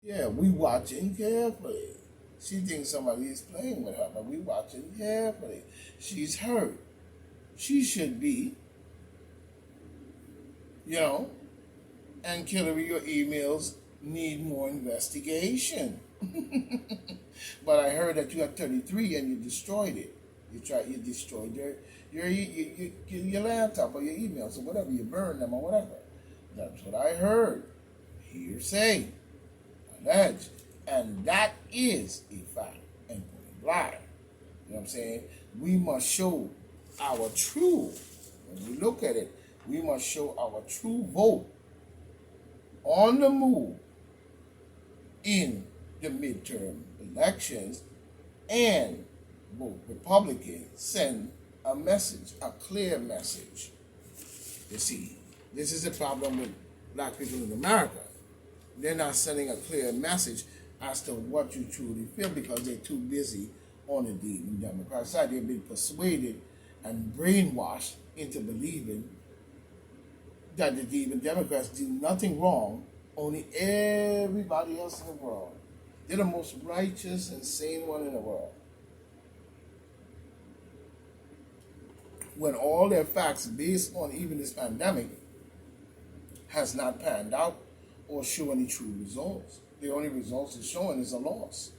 Yeah, we watching carefully. She thinks somebody is playing with her, but we watching carefully. She's hurt. She should be, you know. And Hillary, your emails need more investigation. But I heard that you had 33 and you destroyed it. You destroyed your laptop or your emails or whatever. You burned them or whatever. That's what I heard. Hearsay, alleged, and that is a fact and point blank. You know what I'm saying? We must show our true. When we look at it, we must show our true vote on the move in the midterm elections, and both Republicans send a message, a clear message. You see, this is the problem with black people in America. They're not sending a clear message as to what you truly feel because they're too busy on the deep Democrat side. They've been persuaded and brainwashed into believing that the deep Democrats do nothing wrong, only everybody else in the world. They're the most righteous and sane one in the world. When all their facts based on even this pandemic has not panned out or show any true results. The only results it's showing is a loss.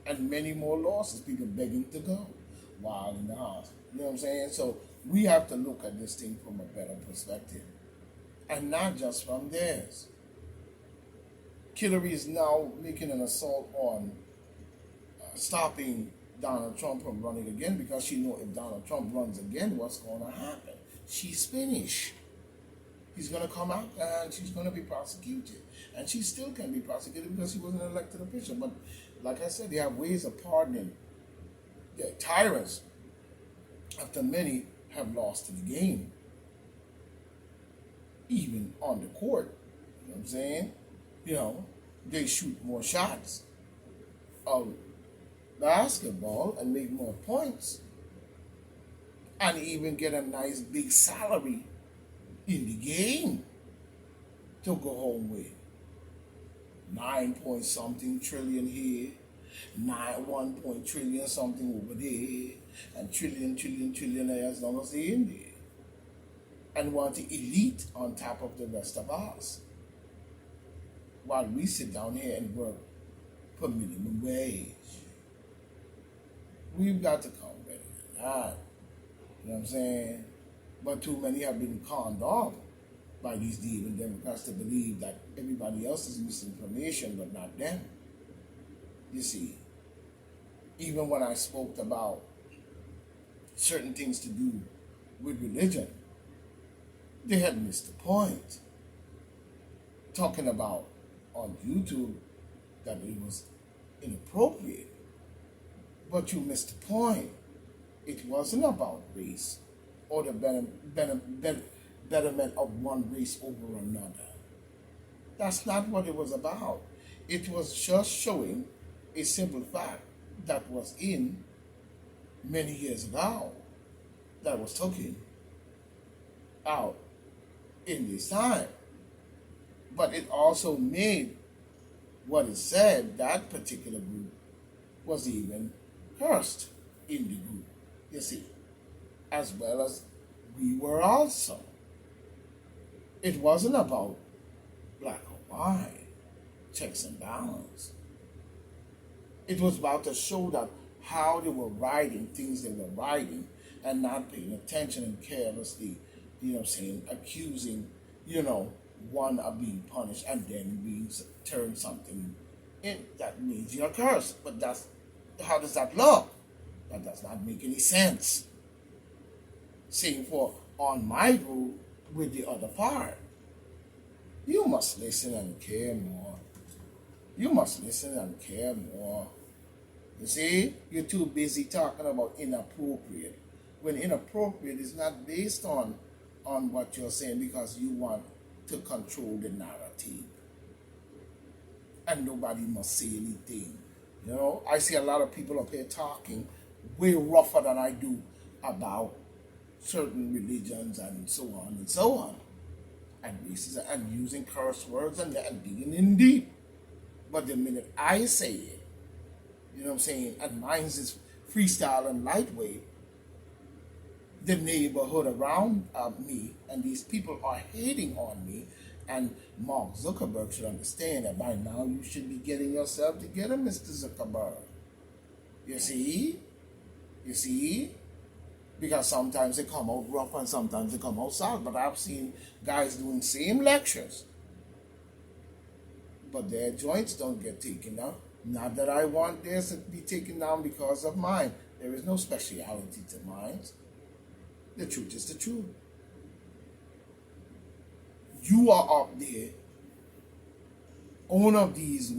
And many more losses, people begging to go. Wild in the house. You know what I'm saying? So we have to look at this thing from a better perspective. And not just from theirs. Hillary is now making an assault on stopping Donald Trump from running again because she knows if Donald Trump runs again, what's going to happen? She's finished. He's going to come out and she's going to be prosecuted. And she still can be prosecuted because she wasn't an elected official. But like I said, they have ways of pardoning their tyrants after many have lost the game, even on the court. You know what I'm saying? You know, they shoot more shots of basketball and make more points and even get a nice big salary in the game to go home with. 9 point something trillion here, 1 point trillion something over there, and trillionaires down the in there. And want the elite on top of the rest of us. While we sit down here and work for minimum wage. We've got to come better than that. You know what I'm saying? But too many have been conned off by these demon Democrats to believe that everybody else is misinformation, but not them. You see, even when I spoke about certain things to do with religion, they had missed the point. Talking about on YouTube that it was inappropriate. But you missed the point. It wasn't about race or the betterment of one race over another. That's not what it was about. It was just showing a simple fact that was in many years ago, that was taken out in this time. But it also made what it said, that particular group was even cursed in the group, you see, as well as we were also. It wasn't about black or white, checks and balance. It was about to show that how they were writing things they were writing and not paying attention and carelessly, you know what I'm saying, accusing, you know, one of being punished and then being turned something in. That means you're cursed. But that's, how does that look? That does not make any sense. Same for on my group with the other part. You must listen and care more. You must listen and care more. You see, you're too busy talking about inappropriate. When inappropriate is not based on what you're saying because you want to control the narrative. And nobody must say anything. You know, I see a lot of people up here talking way rougher than I do about certain religions and so on and so on. And racism and using curse words and digging in deep. But the minute I say it, you know what I'm saying, and mine's is freestyle and lightweight, the neighborhood around me and these people are hating on me. And Mark Zuckerberg should understand that by now you should be getting yourself together, Mr. Zuckerberg. You see? You see? Because sometimes they come out rough and sometimes they come out soft. But I've seen guys doing same lectures, but their joints don't get taken down. Not that I want theirs to be taken down because of mine. There is no speciality to mine. The truth is the truth. You are up there, owner of these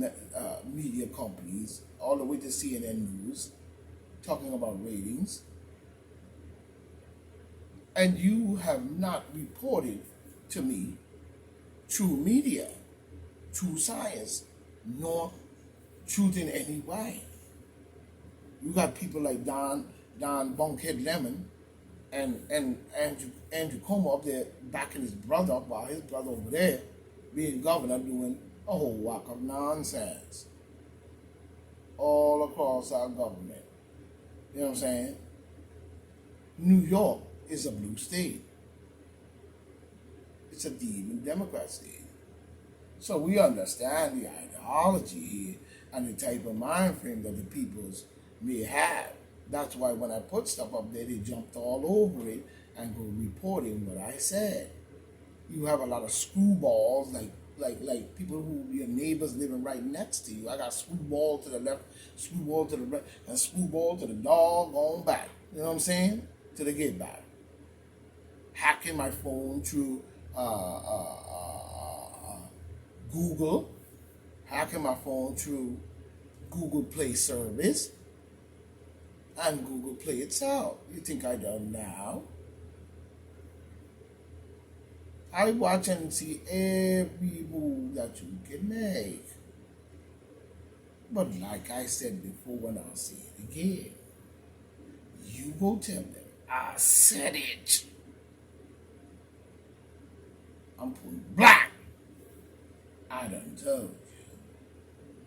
media companies, all the way to CNN News, talking about ratings, and you have not reported to me true media, true science, nor truth in any way. You got people like Don Bunkhead Lemon and Andrew Cuomo up there backing his brother up while his brother over there being governor doing a whole whack of nonsense all across our government. You know what I'm saying? New York is a blue state. It's a demon Democrat state. So we understand the ideology here and the type of mind frame that the peoples may have. That's why when I put stuff up there, they jumped all over it and go reporting what I said. You have a lot of screwballs, like people who your neighbors living right next to you. I got screwball to the left, screwball to the right, and screwball to the dog going back. You know what I'm saying? To the get back. Hacking my phone through Google, hacking my phone through Google Play service, and Google Play itself. You think I don't know? I watch and see every move that you can make. But like I said before, and I'll say it again, you go tell them, I said it. I'm putting black. I done told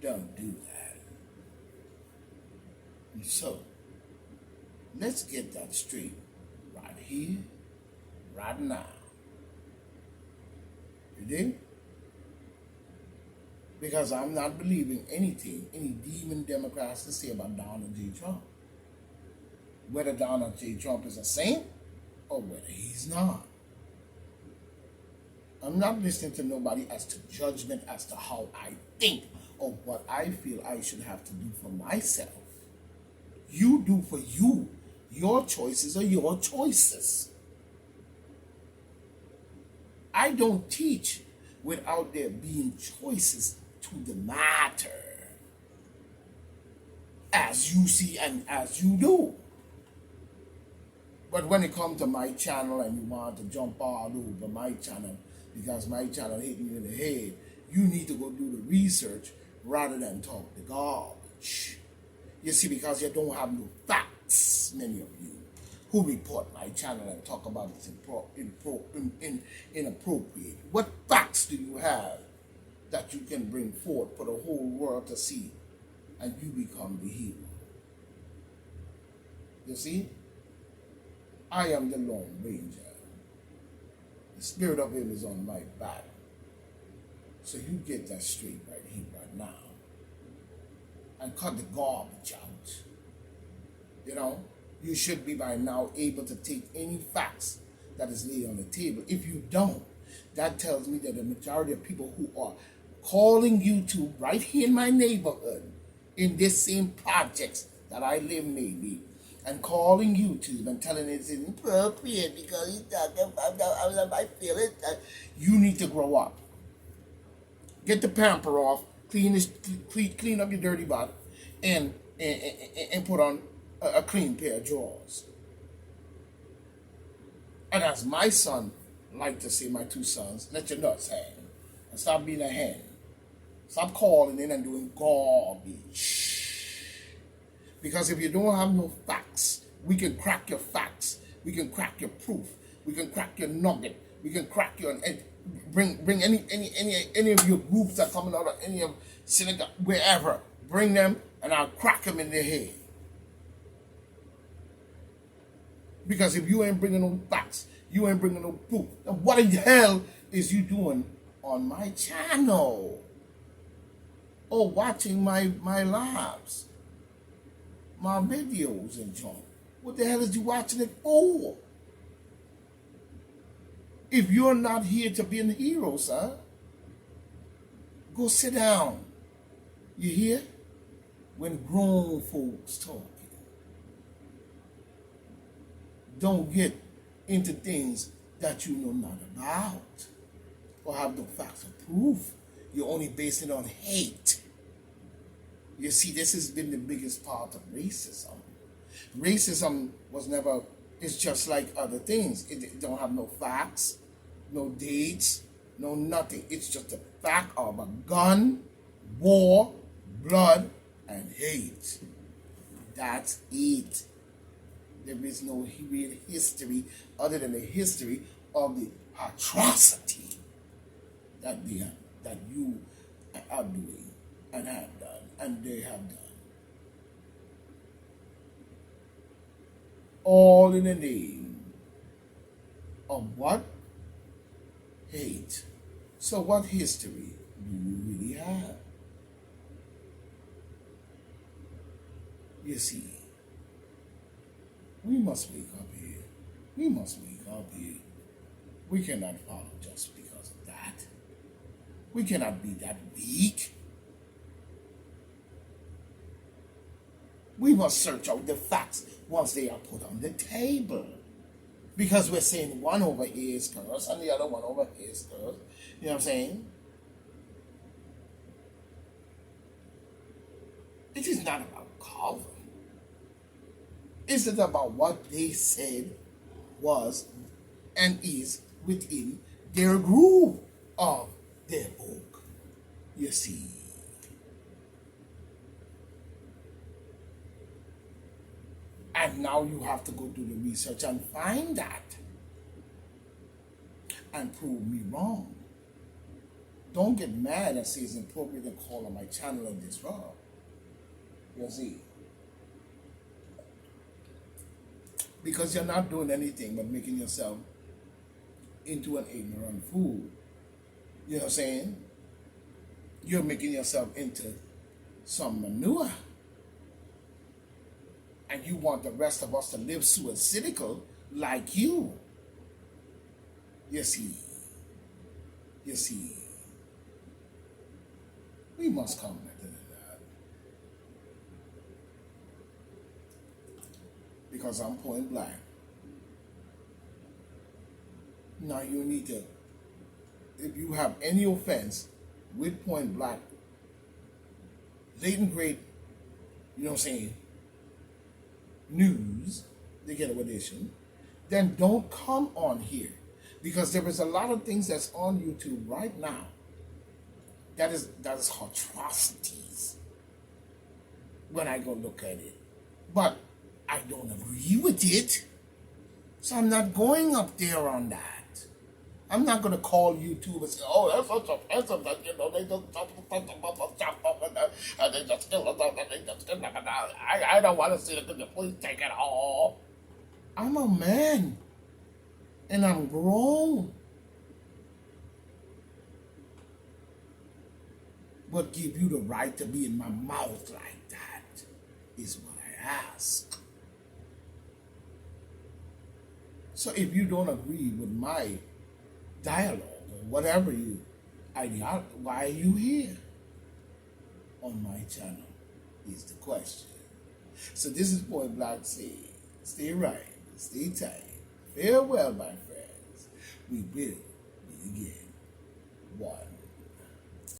you. Don't do that. And so, let's get that straight right here, right now. You dig? Because I'm not believing anything any demon Democrats to say about Donald J. Trump. Whether Donald J. Trump is a saint or whether he's not. I'm not listening to nobody as to judgment as to how I think or what I feel I should have to do for myself. You do for you. Your choices are your choices. I don't teach without there being choices to the matter. As you see and as you do. But when it comes to my channel and you want to jump all over my channel because my channel hit you in the head, you need to go do the research rather than talk the garbage. You see, because you don't have no facts, many of you, who report my channel and talk about it's inappropriate. What facts do you have that you can bring forth for the whole world to see and you become the hero? You see? I am the Lone Ranger. The spirit of him is on my back. So you get that straight right here, right now. And cut the garbage out. You know? You should be by now able to take any facts that is laid on the table. If you don't, that tells me that the majority of people who are calling you to right here in my neighborhood, in this same projects that I live maybe, and calling YouTube and telling it's inappropriate because he's talking about I feel it. You need to grow up. Get the pamper off, clean up your dirty butt, and put on a clean pair of drawers. And as my son like to say, my two sons, let your nuts hang and stop being a hen. Stop calling in and doing garbage. Because if you don't have no facts, we can crack your facts. We can crack your proof. We can crack your nugget. We can crack your Bring any of your groups that coming out of any of synagogue, wherever. Bring them and I'll crack them in their head. Because if you ain't bringing no facts, you ain't bringing no proof, then what the hell is you doing on my channel? Or watching my lives, my videos and junk? What the hell is you watching it for? If you're not here to be a hero, sir, go sit down. You hear? When grown folks talking, don't get into things that you know not about or have no facts or proof. You're only basing it on hate. You see, this has been the biggest part of racism. Racism was never, it's just like other things. It don't have no facts, no dates, no nothing. It's just a fact of a gun, war, blood, and hate. That's it. There is no real history other than the history of the atrocity that you are doing and have done and they have done. All in the name of what? Hate. So what history do you really have? You see, we must wake up here. We must wake up here. We cannot follow just because of that. We cannot be that weak. We must search out the facts once they are put on the table. Because we're saying one over here is cursed and the other one over here is cursed. You know what I'm saying? It is not about Calvin. It's about what they said was and is within their groove of their book. You see. And now you have to go do the research and find that. And prove me wrong. Don't get mad and say it's appropriate to call on my channel on this wrong. You see. Because you're not doing anything but making yourself into an ignorant fool. You know what I'm saying? You're making yourself into some manure. And you want the rest of us to live suicidal like you. You see. You see. We must come better than that. Because I'm point blank. Now you need to, if you have any offense with point blank, latent grade, you know what I'm saying, news, the Ghetto Edition, then don't come on here. Because there is a lot of things that's on YouTube right now that is atrocities when I go look at it. But I don't agree with it. So I'm not going up there on that. I'm not going to call YouTube and say, oh, that's such offensive that, you know, they just kill us, I don't want to see it because the police take it all. I'm a man. And I'm grown. But give you the right to be in my mouth like that is what I ask. So if you don't agree with my dialogue or whatever you ideology, why are you here on my channel is the question. So this is Point Blank saying, stay right, stay tight. Farewell, my friends. We will meet again. One.